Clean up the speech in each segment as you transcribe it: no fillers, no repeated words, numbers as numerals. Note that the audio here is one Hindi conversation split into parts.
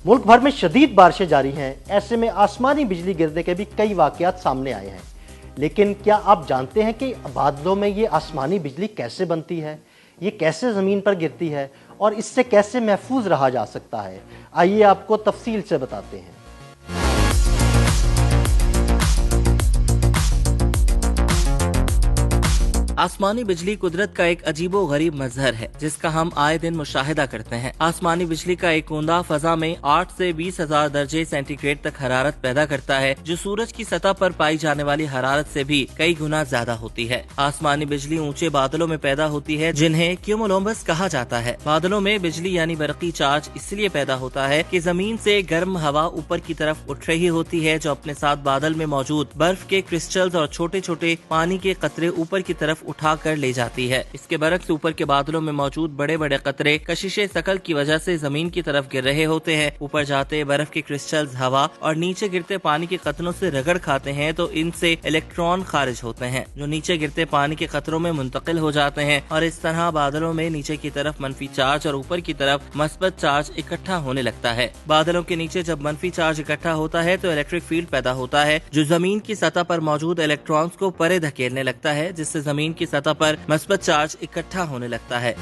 मुल्क भर में शदीद बारिशें जारी हैं। ऐसे में आसमानी बिजली गिरने के भी कई वाकयात सामने आए हैं। लेकिन क्या आप जानते हैं कि बादलों में ये आसमानी बिजली कैसे बनती है, ये कैसे ज़मीन पर गिरती है और इससे कैसे महफूज रहा जा सकता है? आइए आपको तफसील से बताते हैं। आसमानी बिजली कुदरत का एक अजीबो गरीब मजहर है जिसका हम आए दिन मुशाहिदा करते हैं। आसमानी बिजली का एक बूंदा फजा में 8 से 20,000 दर्जे सेंटीग्रेड तक हरारत पैदा करता है, जो सूरज की सतह पर पाई जाने वाली हरारत से भी कई गुना ज्यादा होती है। आसमानी बिजली ऊंचे बादलों में पैदा होती है जिन्हें क्यूमुलोनिम्बस कहा जाता है। बादलों में बिजली यानी बरकी चार्ज इसलिए पैदा होता है कि जमीन से गर्म हवा ऊपर की तरफ उठ रही होती है, जो अपने साथ बादल में मौजूद बर्फ के क्रिस्टल्स और छोटे छोटे पानी के कतरे ऊपर की तरफ उठा कर ले जाती है। इसके बरक्स ऊपर के बादलों में मौजूद बड़े बड़े कतरे कशिशे शकल की वजह से जमीन की तरफ गिर रहे होते हैं। ऊपर जाते बर्फ के क्रिस्टल्स हवा और नीचे गिरते पानी के कतरों से रगड़ खाते हैं तो इनसे इलेक्ट्रॉन खारिज होते हैं, जो नीचे गिरते पानी के कतरों में मुंतकिल हो जाते हैं और इस तरह बादलों में नीचे की तरफ मनफी चार्ज और ऊपर की तरफ मस्बत चार्ज इकट्ठा होने लगता है। बादलों के नीचे जब मनफी चार्ज इकट्ठा होता है तो इलेक्ट्रिक फील्ड पैदा होता है, जो जमीन की सतह पर मौजूद इलेक्ट्रॉन्स को परे धकेलने लगता है, जिससे जमीन की सतह पर मस्बत चार्ज इकट्ठा होने लगता है।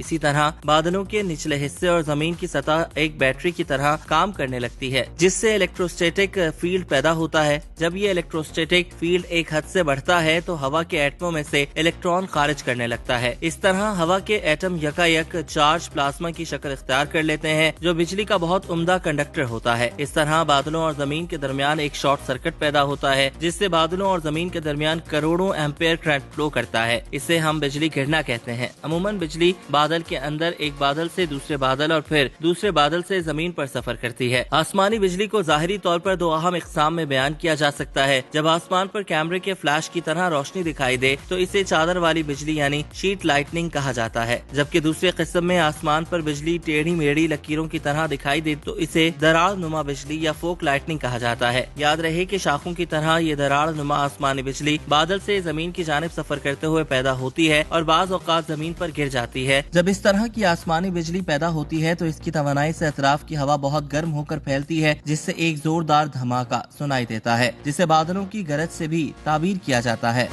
इसी तरह बादलों के निचले हिस्से और जमीन की सतह एक बैटरी की तरह काम करने लगती है, जिससे इलेक्ट्रोस्टैटिक फील्ड पैदा होता है। जब ये इलेक्ट्रोस्टैटिक फील्ड एक हद से बढ़ता है तो हवा के एटमों में से इलेक्ट्रॉन खारिज करने लगता है। इस तरह हवा के एटम यकायक चार्ज प्लाज्मा की शक्ल इख्तियार कर लेते हैं, जो बिजली का बहुत उम्दा कंडक्टर होता है। इस तरह बादलों और जमीन के दरमियान एक शॉर्ट सर्किट पैदा होता है, जिससे बादलों और जमीन के दरमियान करोड़ों एम्पेयर करंट फ्लो करता है। इसे हम बिजली गिरना कहते हैं। अमूमन बिजली बादल के अंदर एक बादल से दूसरे बादल और फिर दूसरे बादल से जमीन पर सफर करती है। आसमानी बिजली को जाहिरी तौर पर दो अहम इकसाम में बयान किया जा सकता है। जब आसमान पर कैमरे के फ्लैश की तरह रोशनी दिखाई दे तो इसे चादर वाली बिजली यानी शीट लाइटनिंग कहा जाता है, जबकि दूसरे किस्म में आसमान पर बिजली टेढ़ी मेढ़ी लकीरों की तरह दिखाई दे तो इसे दरार नुमा बिजली या फोक लाइटनिंग कहा जाता है। याद रहे कि शाखों की तरह ये दरार नुमा आसमानी बिजली बादल से जमीन की जानिब सफर करते हुए पैदा होती है और बाज औकात जमीन पर गिर जाती है। जब इस तरह की आसमानी बिजली पैदा होती है तो इसकी तवानाई से अतराफ की हवा बहुत गर्म होकर फैलती है, जिससे एक जोरदार धमाका सुनाई देता है, जिसे बादलों की गरज से भी ताबीर किया जाता है।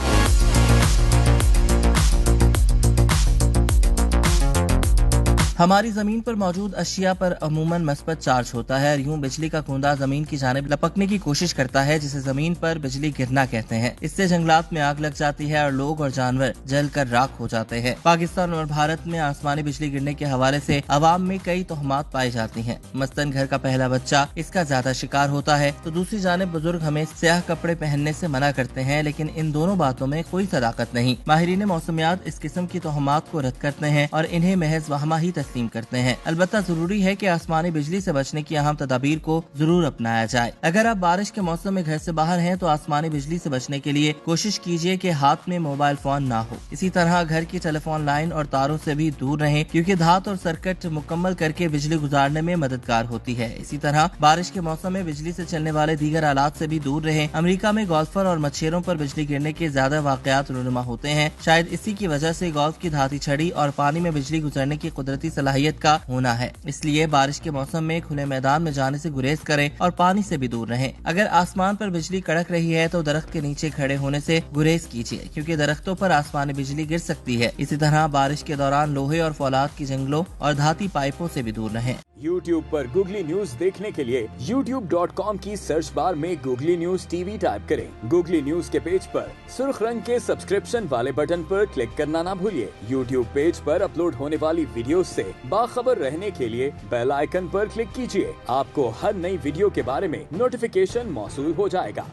हमारी जमीन पर मौजूद अशिया पर अमूमन मस्बत चार्ज होता है और यूं बिजली का कूंदा जमीन की जानिब लपकने की कोशिश करता है, जिसे जमीन पर बिजली गिरना कहते हैं। इससे जंगलात में आग लग जाती है और लोग और जानवर जलकर राख हो जाते हैं। पाकिस्तान और भारत में आसमानी बिजली गिरने के हवाले से अवाम में कई तोहमात पाई जाती हैं। मसलन घर का पहला बच्चा इसका ज्यादा शिकार होता है, तो दूसरी जानिब बुजुर्ग हमें स्याह कपड़े पहनने से मना करते हैं, लेकिन इन दोनों बातों में कोई सदाकत नहीं। माहिरीन मौसमियात इस किस्म की तोहमात को रद्द करते हैं और इन्हें महज वहमा ही तस्लीम करते हैं। अलबत्ता जरूरी है कि आसमानी बिजली से बचने की अहम तदाबीर को जरूर अपनाया जाए। अगर आप बारिश के मौसम में घर से बाहर हैं तो आसमानी बिजली से बचने के लिए कोशिश कीजिए कि हाथ में मोबाइल फोन ना हो। इसी तरह घर की टेलीफोन लाइन और तारों से भी दूर रहें, क्योंकि धात और सर्किट मुकम्मल करके बिजली गुजारने में मददगार होती है। इसी तरह बारिश के मौसम में बिजली से चलने वाले दीगर आलात से भी दूर रहें। अमेरिका में गोल्फर और मच्छरों पर बिजली गिरने के ज्यादा वाकयात रूनुमा होते हैं। शायद इसी की वजह से गोल्फ की धाती छड़ी और पानी में बिजली गुजरने की कुदरती सलाहियत का होना है। इसलिए बारिश के मौसम में खुले मैदान में जाने से गुरेज करें और पानी से भी दूर रहें। अगर आसमान पर बिजली कड़क रही है तो दरख्त के नीचे खड़े होने से गुरेज कीजिए, क्योंकि दरख्तों पर आसमानी बिजली गिर सकती है। इसी तरह बारिश के दौरान लोहे और फौलाद की जंगलों और धाती पाइपों से भी दूर रहें। YouTube पर गूगली न्यूज देखने के लिए youtube.com की सर्च बार में गूगली न्यूज टीवी टाइप करें। गूगली न्यूज के पेज पर सुर्ख रंग के सब्सक्रिप्शन वाले बटन पर क्लिक करना ना भूलिए। YouTube पेज पर अपलोड होने वाली वीडियो से बाखबर रहने के लिए बेल आइकन पर क्लिक कीजिए। आपको हर नई वीडियो के बारे में नोटिफिकेशन मौसूल हो जाएगा।